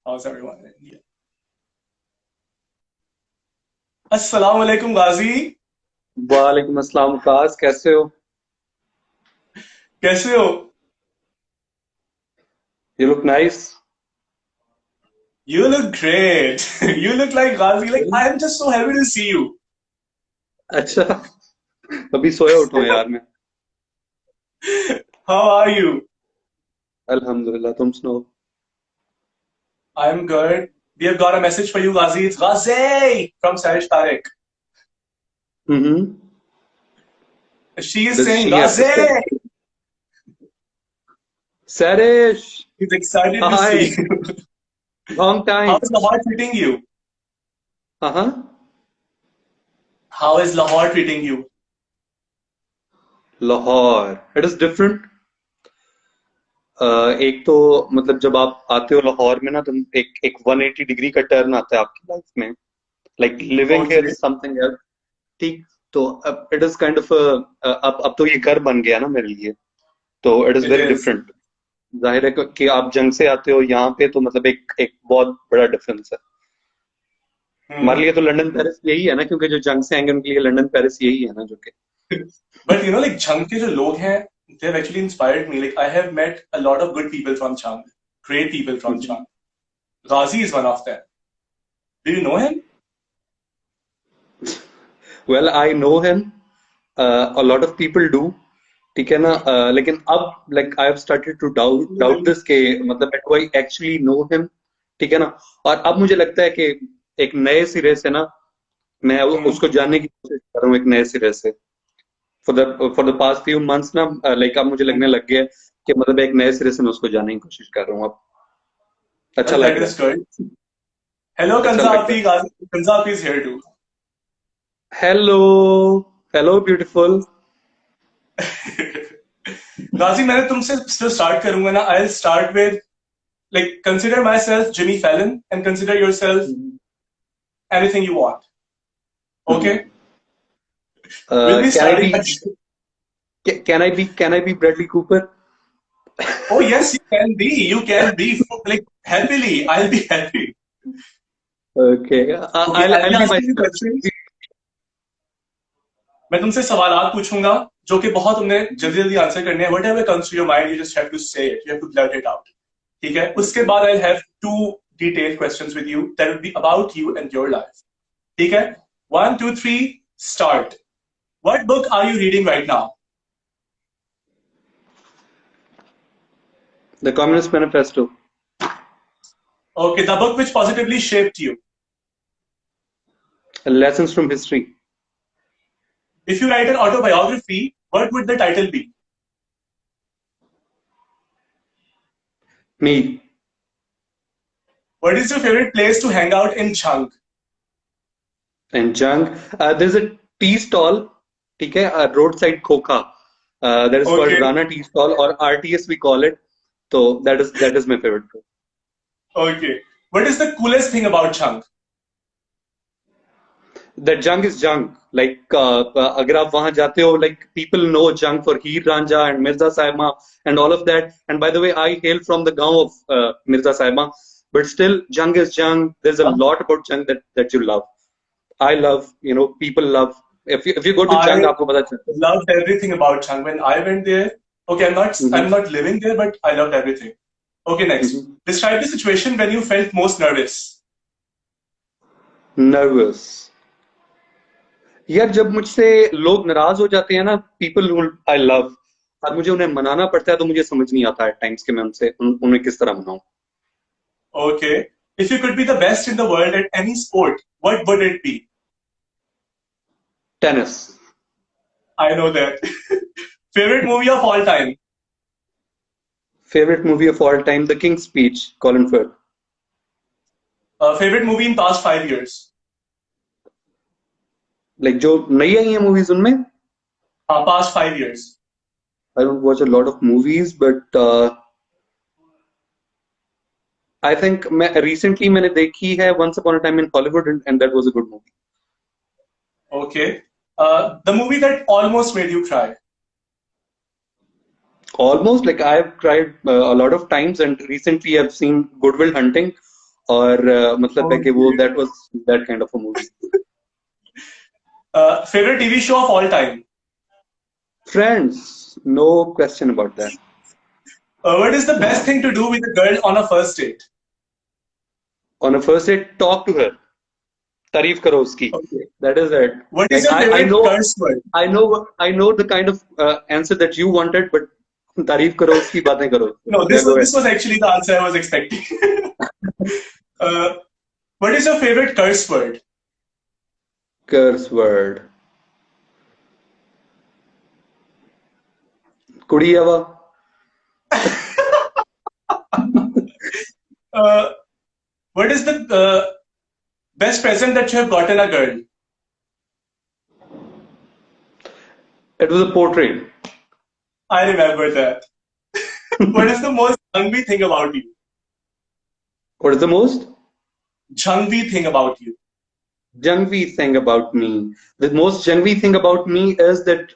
How's everyone in India? अस्सलाम वालेकुम गाजी। वालेकुम अस्सलाम काश, कैसे हो? कैसे हो? You look nice. You look great. You look like Ghazi. Like I am just so happy to see you. अच्छा, अभी सोया उठा यार मैं। How are you? अल्हम्दुलिल्लाह, तुम सुनाओ। I'm good. We have got a message for you, Ghazi. It's Ghazi from Sarish Tarek. Hmm. She is does saying she have to Ghazi. Say? Sarish, He's excited to hi, see you. Long How time. is Lahore treating you? हाँ हाँ। How is Lahore treating you? Lahore, it is different. एक तो मतलब जब आप आते हो लाहौर में ना, तुम एक एक 180 डिग्री का टर्न आता है आपकी लाइफ में। Like living here Okay. Is something else. ठीक। तो अब इट इज काइंड ऑफ, अब तो ये घर बन गया ना मेरे लिए। तो it is It very is. Different. जाहिर है कि आप जंग से आते हो यहाँ पे, तो मतलब एक एक बहुत बड़ा डिफरेंस है। हमारे Hmm. लिए तो लंदन पेरिस यही है ना, क्योंकि जो जंग से आएंगे उनके लिए लंदन पेरिस यही है ना, जो कि। But you know, like Chang के जो लोग हैं, they have actually inspired me. Like I have met a lot of good people from Chang, great people from Chang. Ghazi is one of them. Do you know him? Well I know him, a lot of people do. ठीक है ना, लेकिन अब like I have started to doubt doubt this के मतलब do I actually know him. ठीक है ना। और अब मुझे लगता है कि एक नए सिरे से ना, मैं Hmm. उसको जानने की कोशिश कर रहा हूँ एक नए सिरे से। For the past few months ना, लाइक अब मुझे लगने Hmm. लग गया है कि मतलब एक नए सिरे से मैं उसको जानने की कोशिश कर रहा हूँ अब। अच्छा Well, that लग रहा is good. Hello, है, अच्छा लग रहा Kanzapi. Kanzapi is here too. है। Hello, hello beautiful. Ghazi, मैंने तुमसे जो start करूंगा ना, I'll start with like consider myself Jimmy Fallon and consider yourself anything you want. Okay? We'll be can I starting. Be can I be Bradley Cooper? Oh yes, you can be. You can be like happily. I'll be happy. Okay, Okay, I'll be I'll be asking you myself. questions. मैं तुमसे सवालात पूछूंगा जो कि बहुत तुमने जल्दी जल्दी आंसर करने हैं. Whatever comes to your mind, you just have to say it. You have to blurt it out. ठीक है? उसके बाद I'll have two detailed questions with you that will be about you and your life. ठीक है? One, two, three, start. What book are you reading right now? The Communist Manifesto. Okay, the book which positively shaped you. Lessons from history. If you write an autobiography, what would the title be? Me. What is your favorite place to hang out in Chang? And Jung. There's a tea stall. ठीक है, roadside खोखा. That is called Okay, Rana Tea Stall, or RTS we call it. So that is my favorite place. okay. What is the coolest thing about Chang? That junk is junk. Like अगर आप वहां जाते हो, like people know junk for Heer Ranjha and Mirza Saima and all of that. And by the way, I hail from the gaon of Mirza Saima, but still junk is junk. There's a lot about junk that you love. I love, people love. If you go to junk, I आपको पता चलता loved everything about Chang. When I went there, okay, I'm है. not living there, but I loved everything. Okay, next. Describe the situation when you felt most nervous. Nervous. यार, जब मुझसे लोग नाराज हो जाते हैं ना, पीपल आई लव, और मुझे उन्हें मनाना पड़ता है, तो मुझे समझ नहीं आता है टाइम्स कि मैं उन्हें किस तरह मनाऊं. Okay. If you could be the best in the world at any sport, what would it be? Tennis. I know that. Favorite movie of all time? Favourite movie of all time, the King Speech, Colin Firth. Favorite movie in past 5 years? Like जो नई आई है movies उनमें. Past 5 years. I don't watch a lot of movies, but I think मैं recently मैंने देखी है once upon a time in Hollywood, and that was a good movie. Okay. The movie that almost made you cry. Almost, like I've tried a lot of times, and recently I've seen Good Will Hunting. और मतलब है कि वो Okay. that was that kind of a movie. Favorite TV show of all time? Friends, no question about that. What is the best thing to do with a girl on a first date? On a first date, talk to her. तारीफ करो उसकी. Okay. That is it. What is Like your I favorite know curse word? I know the kind of answer that you wanted, but तारीफ करो उसकी, बातें करो. No, Yeah, go this ahead. was actually the answer I was expecting. uh, what is your favorite curse word? Curse word. कुड़ी आवा. Uh, what is the best present that you have gotten a girl? It was a portrait. I remember that. What is the most jhangvi thing about you? What is the most Jhangvi thing about you? jungly thing about me? The most jungly thing about me is that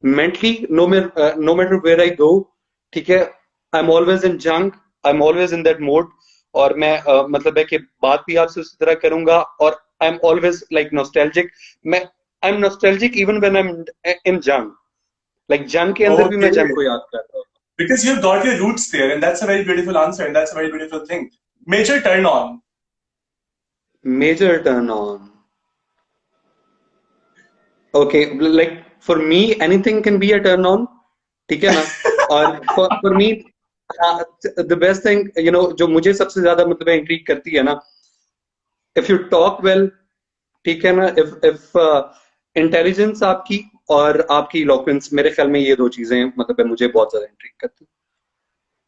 mentally, no matter where I go, ठीक है, I'm always in junk. I'm always in that mode. और मैं मतलब है कि बात भी आपसे उसी तरह करूंगा और I'm always like nostalgic. I'm nostalgic even when I'm in junk. Like junk के अंदर भी मैं Okay. junk को याद कर रहा हूँ. Because you've got your roots there, and that's a very beautiful answer, and that's a very beautiful thing. Major turn on. Major turn on. Okay, like for me, anything can be a turn on. ठीक है ना? और for me, the best thing, you know, जो मुझे सबसे ज्यादा मतलब intrigue करती है ना, if you talk well, ठीक है ना, if intelligence आपकी और आपकी eloquence, मेरे ख्याल में ये दो चीजें मतलब है मुझे बहुत ज्यादा इंट्रीग करती.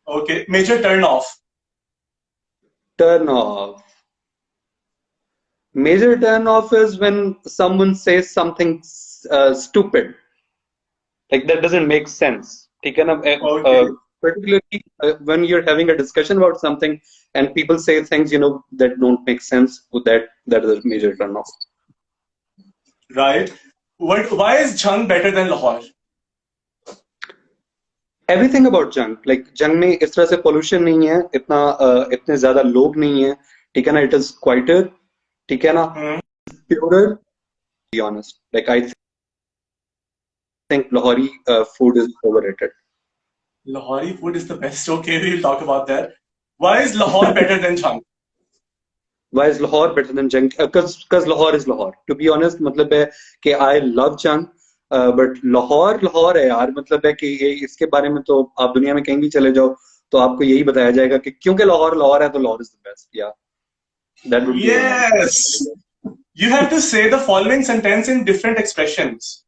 Okay. Major turn off. Turn off. Major turn off is when someone says something stupid. Like that doesn't make sense. ठीक है ना? Okay. Particularly when you're having a discussion about something and people say things, you know, that don't make sense, that is a major turn off. Right. Why is Jhang better than Lahore? Everything about जंग, like जंग में इस तरह से pollution नहीं है, इतने ज्यादा लोग नहीं है, ठीक है ना? It is quieter, ठीक है ना? Hmm. Purer. To be honest, like I think Lahori food is overrated. Lahori food is the best. Okay, we'll talk about that. Why is Lahore better than Jhang? Why is Lahore better than Jang? Because Lahore is Lahore. To be honest, मतलब है कि I love Jang, but Lahore है यार. मतलब है कि ये इसके बारे में तो आप दुनिया में कहीं भी चले जाओ तो आपको यही बताया जाएगा कि क्योंकि लाहौर है तो Lahore is the best. Yeah, that would be one answer. Yes. You have to say the following sentence in different expressions.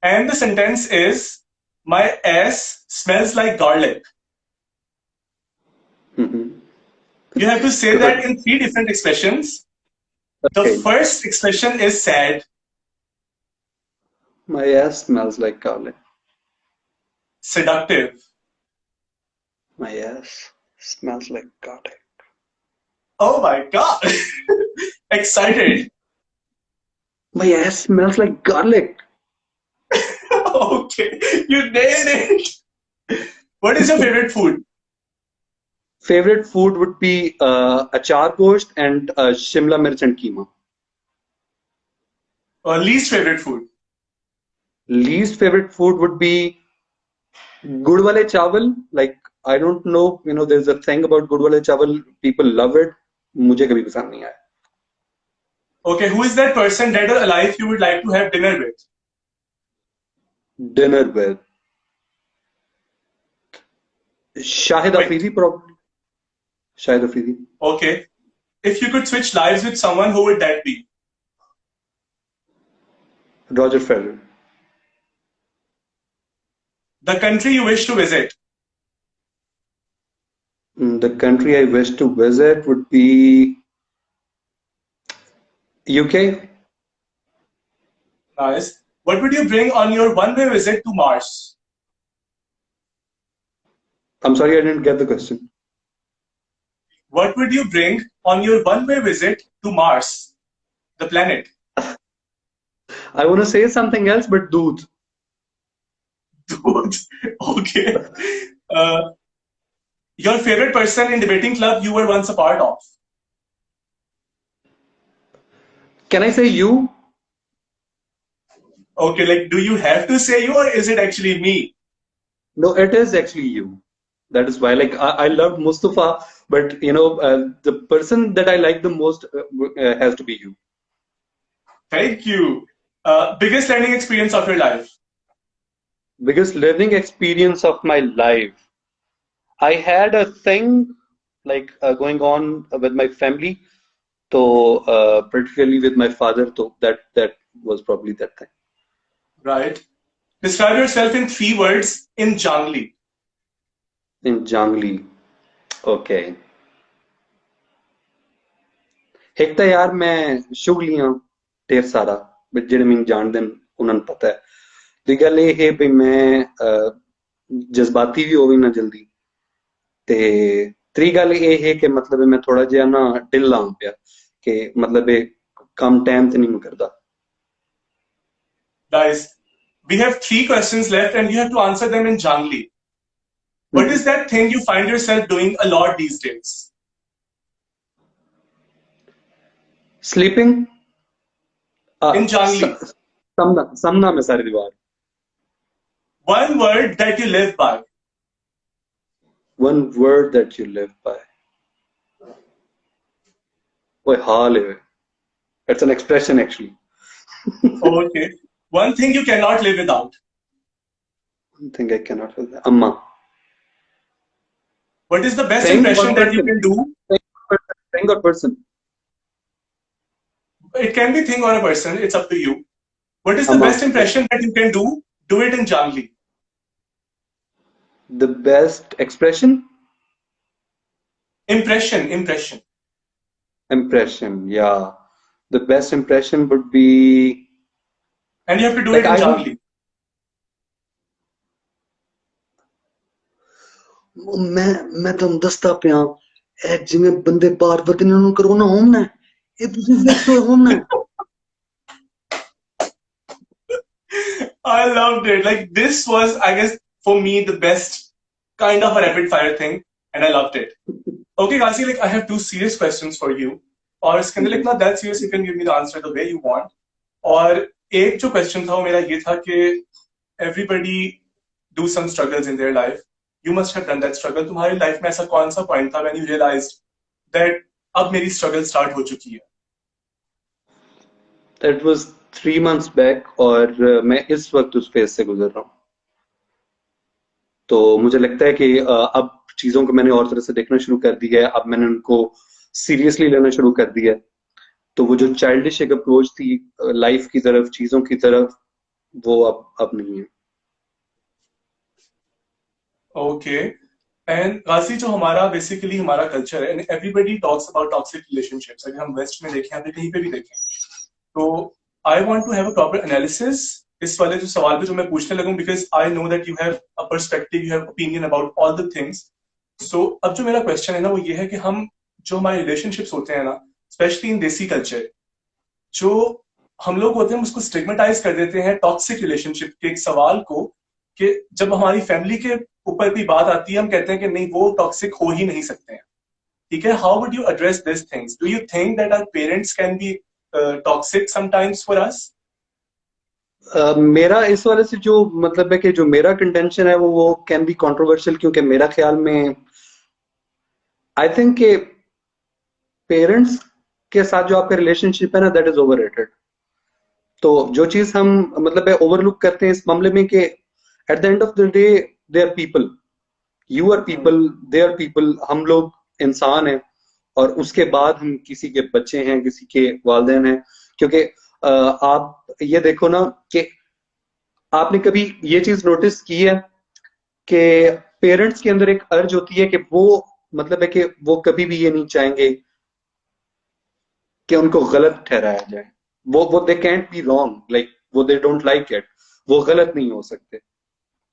And the sentence is, my ass smells like garlic. Mhm. You have to say Good. that in 3 different expressions. The Okay. first expression is sad. My ass smells like garlic. Seductive. My ass smells like garlic. Oh my god. Excited. My ass smells like garlic. Okay. You nailed it. What is your favorite food? Favorite food would be achar gosht and shimla mirch and keema. Least favorite food? Least favorite food would be gud wale chawal. Like I don't know, you know, there's a thing about gud wale chawal. People love it. मुझे कभी पसंद नहीं आया. Okay, who is that person, dead or alive, you would like to have dinner with? Dinner with Shahid Quick. Afridi probably. Shahid Afridi. Okay. If you could switch lives with someone, who would that be? Roger Federer. The country you wish to visit? The country I wish to visit would be UK. Nice. What would you bring on your one-way visit to Mars? I'm sorry, I didn't get the question. What would you bring on your one-way visit to Mars, the planet? I want to say something else, but doodh. Dude, okay. your favorite person in debating club you were once a part of. Can I say you? Okay, like, do you have to say you or is it actually me? No, it is actually you. That is why, like, I loved Mustafa, but the person that I like the most has to be you. Thank you. Biggest learning experience of your life? Biggest learning experience of my life. I had a thing like going on with my family, so particularly with my father. So that was probably that thing. Right. Describe yourself in 3 words in Jangli. In Jangli, okay. एक तो यार मैं शुगलियां ढेर सारा but ਜਿਹੜੇ ਮੈਨੂੰ ਜਾਣਦੇ ਨੇ ਉਹਨਾਂ ਨੂੰ ਪਤਾ ਹੈ ਦੀ ਗੱਲ ਇਹ ਹੈ ਵੀ ਮੈਂ ਜਜ਼ਬਾਤੀ ਵੀ ਹੋਵੇ ਨਾ ਜਲਦੀ ਤੇ ਤੀਜੀ ਗੱਲ ਇਹ ਹੈ ਕਿ ਮਤਲਬ ਮੈਂ ਥੋੜਾ ਜਿਹਾ ਨਾ ਢਿੱਲਾ ਹਾਂ ਪਿਆ ਕਿ ਮਤਲਬ ਇਹ ਕੰਮ ਟਾਈਮ ਤੇ ਨਹੀਂ ਮੈਂ ਕਰਦਾ. Guys, we have 3 questions left and you have to answer them in Jangli. What is that thing you find yourself doing a lot these days? Sleeping. In Jangli. समना में सारी दीवार. One word that you live by. One word that you live by. Boy, हाल है. It's an expression actually. Okay. One thing you cannot live without. One thing I cannot live without. Amma. What is the best impression that you can do? Thing or person? It can be thing or a person. It's up to you. What is the best impression that you can do? Do it in Jangli. The best expression? Impression. Impression, yeah. The best impression would be... And you have to do it in Jangli. मैं तो दसता पिया एक जिमें बंदे पार्वती ने उन्होंने corona home ना ये तुझे देखते होम ना. I loved it. Like, this was, I guess, for me, the best kind of a rapid fire thing, and I loved it. Okay, Ghazi, like, I have 2 serious questions for you. Or it's kind of like not that serious. You can give me the answer the way you want. और एक जो question था वो मेरा ये था कि everybody do some struggles in their life. You must have done that struggle. तुम्हारी life में ऐसा कौन सा point था when you realized that अब मेरी struggle start हो चुकी है? It was 3 months back और मैं इस वक्त उस फेज से गुजर रहा हूँ. तो मुझे लगता है कि अब चीजों को मैंने और तरह से देखना शुरू कर दिया है. अब मैंने उनको सीरियसली लेना शुरू कर दिया है. तो वो जो चाइल्डिश एक अप्रोच थी लाइफ की तरफ, चीजों की तरफ, वो अब नहीं है. Okay. And Ghazi, जो हमारा बेसिकली हमारा कल्चर है, and everybody talks about toxic relationships. अगर हम वेस्ट में देखें, अभी कहीं पे भी देखें, तो I want to have a proper analysis इस वाले जो सवाल पे जो मैं पूछने लगूं, because I know that you have a perspective, you have opinion about all the things. So अब जो मेरा question है ना वो ये है कि हम जो हमारे relationships होते हैं ना, especially in देसी culture, जो हम लोग होते हैं उसको stigmatize कर देते हैं toxic relationship के एक सवाल को, कि जब हमारी फैमिली के ऊपर भी बात आती है हम कहते हैं कि नहीं वो टॉक्सिक हो ही नहीं सकते हैं. ठीक है, how would you address this things? Do you think that our parents can be toxic sometimes for us? मेरा इस वाले से जो मतलब है कि जो मेरा कंटेंशन है वो कैन बी कंट्रोवर्शियल, क्योंकि मेरा ख्याल में आई थिंक के पेरेंट्स के साथ जो आपका रिलेशनशिप है ना, दैट इज ओवररेटेड. तो जो चीज हम मतलब है ओवरलुक करते हैं इस मामले में कि at the end of the day they are people, you are people, they are people. हम लोग इंसान हैं और उसके बाद हम किसी के बच्चे हैं, किसी के वालिदैन हैं. क्योंकि आप ये देखो ना कि आपने कभी ये चीज नोटिस की है कि पेरेंट्स के अंदर एक अर्ज होती है कि वो मतलब है कि वो कभी भी ये नहीं चाहेंगे कि उनको गलत ठहराया जाए. वो they can't be wrong, like वो दे डोंट लाइक इट, वो गलत नहीं हो सकते.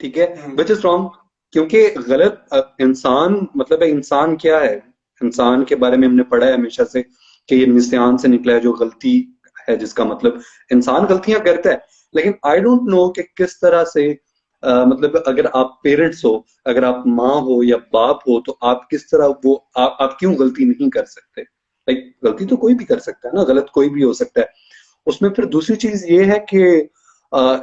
ठीक है, विच इज रॉन्ग, क्योंकि गलत इंसान मतलब है इंसान क्या है, इंसान के बारे में हमने पढ़ा है हमेशा से कि ये निस्यान से निकला है, जो गलती है, जिसका मतलब इंसान गलतियां करता है. लेकिन आई डोंट नो कि किस तरह से मतलब अगर आप पेरेंट्स हो, अगर आप माँ हो या बाप हो, तो आप किस तरह वो आप क्यों गलती नहीं कर सकते? लाइक गलती तो कोई भी कर सकता है ना, गलत कोई भी हो सकता है। उसमें फिर दूसरी चीज ये है कि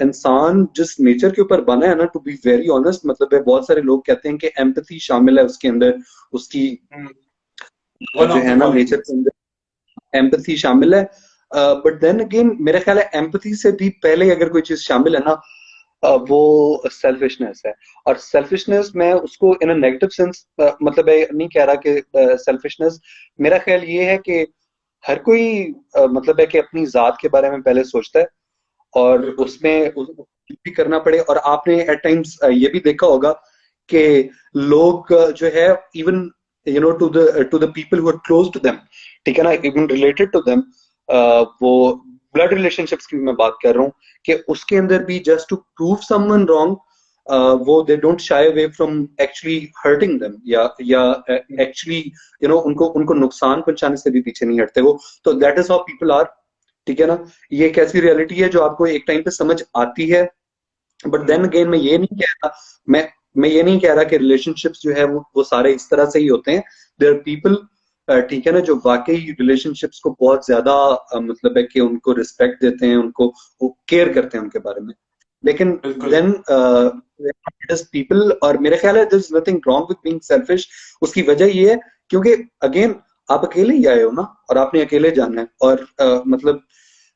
इंसान जिस नेचर के ऊपर बना है ना, टू बी वेरी ऑनेस्ट, मतलब है बहुत सारे लोग कहते हैं कि एम्पैथी शामिल है उसके अंदर, उसकी वन जो ऑफ है द ना नेचर के क्वालिटीज। अंदर एम्पैथी शामिल है। बट देन अगेन मेरा ख्याल है एम्पैथी से भी पहले अगर कोई चीज शामिल है ना, वो सेल्फिशनेस है। और सेल्फिशनेस मैं उसको इन अ नेगेटिव सेंस मतलब है नहीं कह रहा कि सेल्फिशनेस, मेरा ख्याल ये है कि हर कोई मतलब है कि अपनी जात के बारे में पहले सोचता है, और बिल्कुल। उसमें भी करना पड़े। और आपने एट टाइम्स ये भी देखा होगा कि लोग जो है even to the people who are close to them, ठीक है ना, इवन रिलेटेड टू देम, वो ब्लड रिलेशनशिप्स की भी मैं बात कर रहा हूँ, कि उसके अंदर भी just to prove someone wrong, वो they don't shy away from actually hurting them, या एक्चुअली उनको उनको नुकसान पहुंचाने से भी पीछे नहीं हटते वो। तो that is how people are, ठीक है ना। ये एक ऐसी रियलिटी है जो आपको एक टाइम पे समझ आती है। बट देन अगेन मैं ये नहीं कह रहा, मैं ये नहीं कह रहा कि रिलेशनशिप्स जो है वो सारे इस तरह से ही होते हैं। देयर आर पीपल, ठीक है ना, जो वाकई रिलेशनशिप्स को बहुत ज्यादा मतलब है कि उनको रिस्पेक्ट देते हैं, उनको वो केयर करते हैं उनके बारे में। लेकिन बिल्कुल। देन पीपल, और मेरे ख्याल है there is nothing wrong with being selfish. उसकी वजह ये है क्योंकि अगेन आप अकेले ही आए हो ना, और आपने अकेले जाना है। और मतलब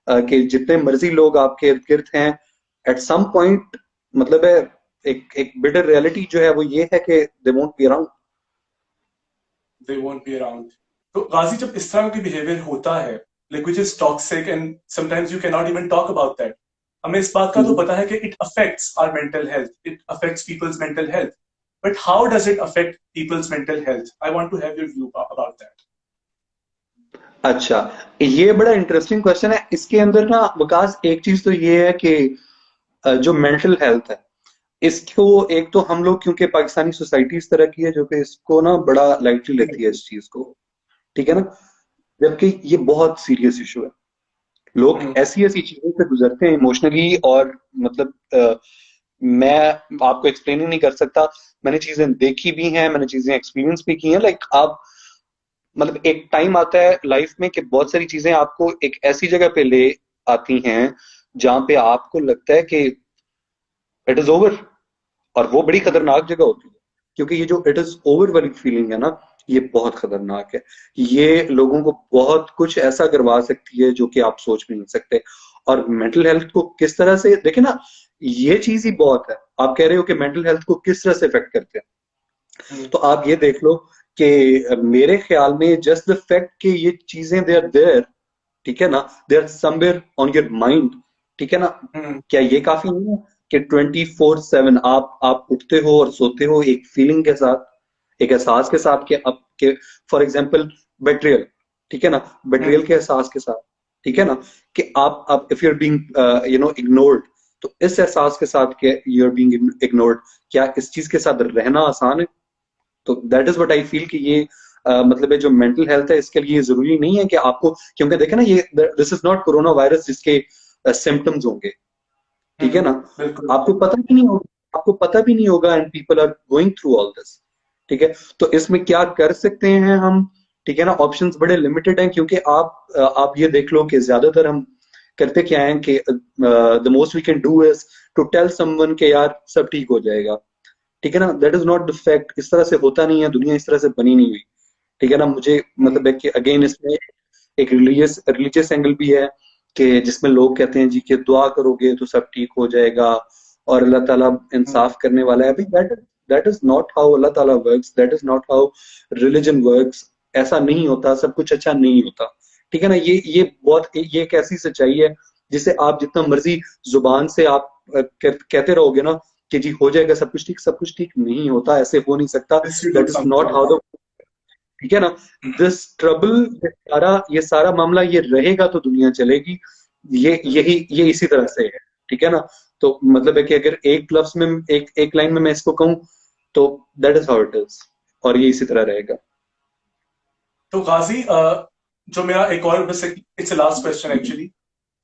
कि जितने मर्जी लोग आपके इर्द गिर्द हैं, एट सम पॉइंट मतलब है एक एक बिटर रियलिटी जो है वो ये है कि they won't be around. They won't be around. तो गाजी, जब इस तरह की बिहेवियर होता है, like which is toxic and sometimes you can not even talk about that, हमें इस बात का तो पता है कि it affects our mental health, it affects people's mental health, but how does it affect people's mental health? I want to have your view about that. अच्छा, ये बड़ा इंटरेस्टिंग क्वेश्चन है। इसके अंदर ना विकास, एक चीज तो ये है कि जो मेंटल हेल्थ है, इसको एक तो हम लोग, क्योंकि पाकिस्तानी सोसाइटी इस तरह की है जो कि इसको ना बड़ा लाइटली लेती है इस चीज को, ठीक है ना, जबकि ये बहुत सीरियस इशू है। लोग ऐसी ऐसी चीजों से गुजरते हैं इमोशनली, और मतलब मैं आपको एक्सप्लेन ही नहीं कर सकता। मैंने चीजें देखी भी हैं, मैंने चीजें एक्सपीरियंस भी की हैं। लाइक आप मतलब एक टाइम आता है लाइफ में कि बहुत सारी चीजें आपको एक ऐसी जगह पे ले आती हैं जहां पे आपको लगता है कि इट इज ओवर। और वो बड़ी खतरनाक जगह होती है, क्योंकि ये जो इट इज ओवर वाली फीलिंग है ना, ये बहुत खतरनाक है। ये लोगों को बहुत कुछ ऐसा करवा सकती है जो कि आप सोच भी नहीं सकते। और मेंटल हेल्थ को किस तरह से देखे ना, ये चीज ही बहुत है। आप कह रहे हो कि मेंटल हेल्थ को किस तरह से इफेक्ट करते हैं, तो आप ये देख लो कि मेरे ख्याल में जस्ट द फैक्ट कि ये चीजें दे आर देयर, ठीक है ना, they are somewhere on your mind, ठीक है ना, क्या ये काफी नहीं है कि 24/7 आप उठते हो और सोते हो एक फीलिंग के साथ, एक एहसास के साथ कि अब के फॉर एग्जांपल बेट्रियल, ठीक है ना, बेट्रियल के एहसास के साथ, ठीक है ना, कि आप if you are being ignored, तो इस एहसास के साथ कि यू आर बीइंग इग्नोर्ड, क्या इस चीज के साथ रहना आसान है? तो that is what I feel कि ये मतलब है जो मेंटल हेल्थ है, इसके लिए जरूरी नहीं है कि आपको, क्योंकि देखे ना, ये this is not corona virus जिसके सिम्टम्स होंगे, ठीक है ना, बिल्कुल। आपको पता भी नहीं होगा, आपको पता भी नहीं होगा, and people are going through all this, ठीक है। तो इसमें क्या कर सकते हैं हम, ठीक है ना, ऑप्शंस बड़े लिमिटेड हैं, क्योंकि आप ये देख लो कि ज्यादातर हम करते क्या है कि the most we can do is to tell someone के यार सब ठीक हो जाएगा, ठीक है ना। That is not the fact, इस तरह से होता नहीं है, दुनिया इस तरह से बनी नहीं हुई, ठीक है ना। मुझे मतलब है कि अगेन इसमें एक रिलीजियस रिलीजियस एंगल भी है, कि जिसमें लोग कहते हैं जी कि दुआ करोगे तो सब ठीक हो जाएगा, और अल्लाह ताला इंसाफ करने वाला है। अभी दैट इज नॉट हाउ अल्लाह ताला works, that is not how religion works. ऐसा नहीं होता, सब कुछ अच्छा नहीं होता, ठीक है ना। ये एक ऐसी सच्चाई है जिसे आप जितना मर्जी जुबान से आप कहते रहोगे ना कि जी हो जाएगा सब कुछ ठीक, सब कुछ ठीक नहीं होता, ऐसे हो नहीं सकता। Unless you do that is not something. How the, ठीक है ना। दिस ट्रबल, ये सारा मामला ये रहेगा तो दुनिया चलेगी। ये इसी तरह से है, ठीक है ना। तो मतलब है कि अगर एक लफ्ज में, एक लाइन में मैं इसको कहूं, तो that is how it is, और ये इसी तरह रहेगा। तो गाजी, जो मेरा एक और बस, it's a last question actually,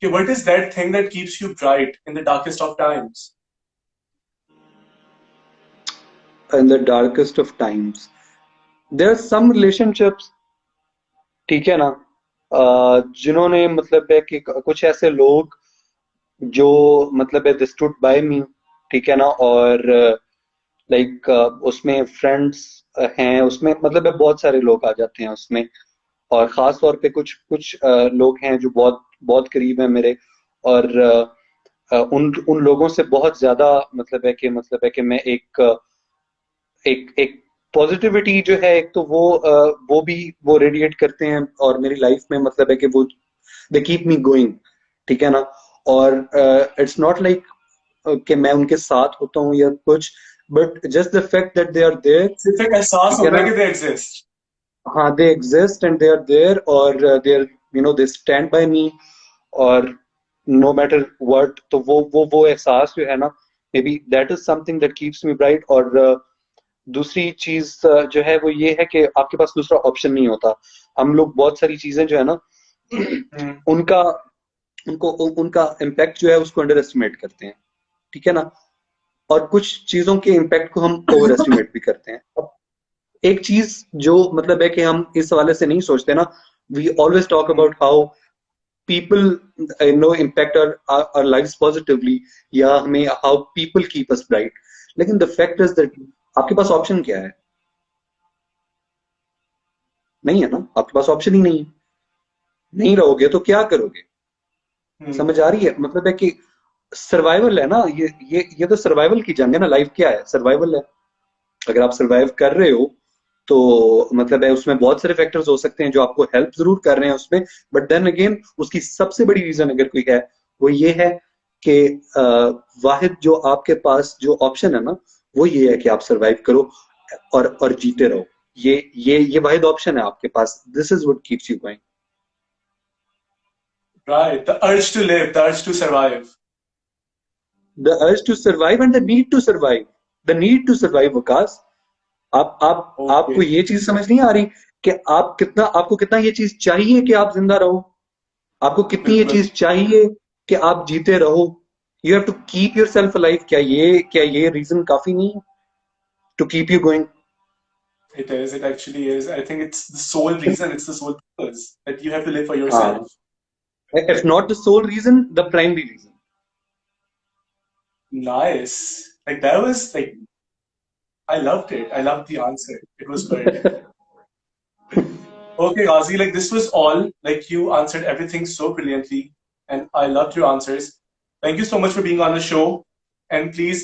कि what is that thing that keeps you bright in the darkest of times? in the darkest of times. There are some relationships, ठीक है ना, जिन्होंने मतलब है कि कुछ ऐसे लोग जो मतलब है they stood by me, ठीक है ना, और लाइक उसमें फ्रेंड्स हैं, उसमें मतलब है बहुत सारे लोग आ जाते हैं उसमें, और खास तौर पे कुछ कुछ लोग हैं जो बहुत बहुत करीब हैं मेरे, और उन उन लोगों से बहुत ज्यादा मतलब है कि मैं एक पॉजिटिविटी जो है, एक तो वो भी वो रेडिएट करते हैं, और मेरी लाइफ में मतलब है कि वो दे कीप मी गोइंग, ठीक है ना। और इट्स नॉट लाइक कि मैं उनके साथ होता हूँ या कुछ, but just the fact that they are there, सिर्फ एक एहसास ठीक है होता है ना। कि दे एग्जिस्ट. हाँ, they exist and they are there, और they are they stand by me, और नो मैटर व्हाट, तो वो एहसास जो है ना, may be that is something that keeps me bright. और दूसरी चीज जो है वो ये है कि आपके पास दूसरा ऑप्शन नहीं होता। हम लोग बहुत सारी चीजें जो है ना उनका उनको उनका इम्पैक्ट जो है उसको अंडर एस्टिमेट करते हैं, ठीक है ना, और कुछ चीजों के इम्पैक्ट को हम ओवर एस्टिमेट भी करते हैं। अब एक चीज जो मतलब है कि हम इस हवाले से नहीं सोचते ना, we always talk about how people impact our lives positively, या हमें how people keep us bright, लेकिन the fact is that आपके पास ऑप्शन क्या है? नहीं है ना, आपके पास ऑप्शन ही नहीं है। नहीं रहोगे तो क्या करोगे? समझ आ रही है? मतलब है कि सर्वाइवल है ना, ये तो सर्वाइवल की जंग है ना। लाइफ क्या है? सर्वाइवल है। अगर आप सर्वाइव कर रहे हो तो मतलब है उसमें बहुत सारे फैक्टर्स हो सकते हैं जो आपको हेल्प जरूर कर रहे हैं उसमें, बट देन अगेन उसकी सबसे बड़ी रीजन अगर कोई है वो ये है कि वाहिद जो आपके पास जो ऑप्शन है ना, वो ये है कि आप सर्वाइव करो और जीते रहो। ये वाहिद ऑप्शन है आपके पास। This is what keeps you going. Right, the urge to live, the urge to survive. The urge to survive and the need to survive, the need to survive. Waqas, आपको Okay. ये चीज समझ नहीं आ रही कि आपको कितना ये चीज चाहिए कि आप जिंदा रहो? आपको कितनी ये बिल्कुल. चीज चाहिए कि आप जीते रहो? You have to keep yourself alive. क्या ये रीजन काफी नहीं है to keep you going? It is. It actually is. I think it's the sole reason. It's the sole purpose that you have to live for yourself. हाँ, if not the sole reason, the primary reason. Nice. Like that was like I loved it. I loved the answer. It was good. Okay, Ghazi, like this was all. Like you answered everything so brilliantly, and I loved your answers. Thank you so much for being on the show. And please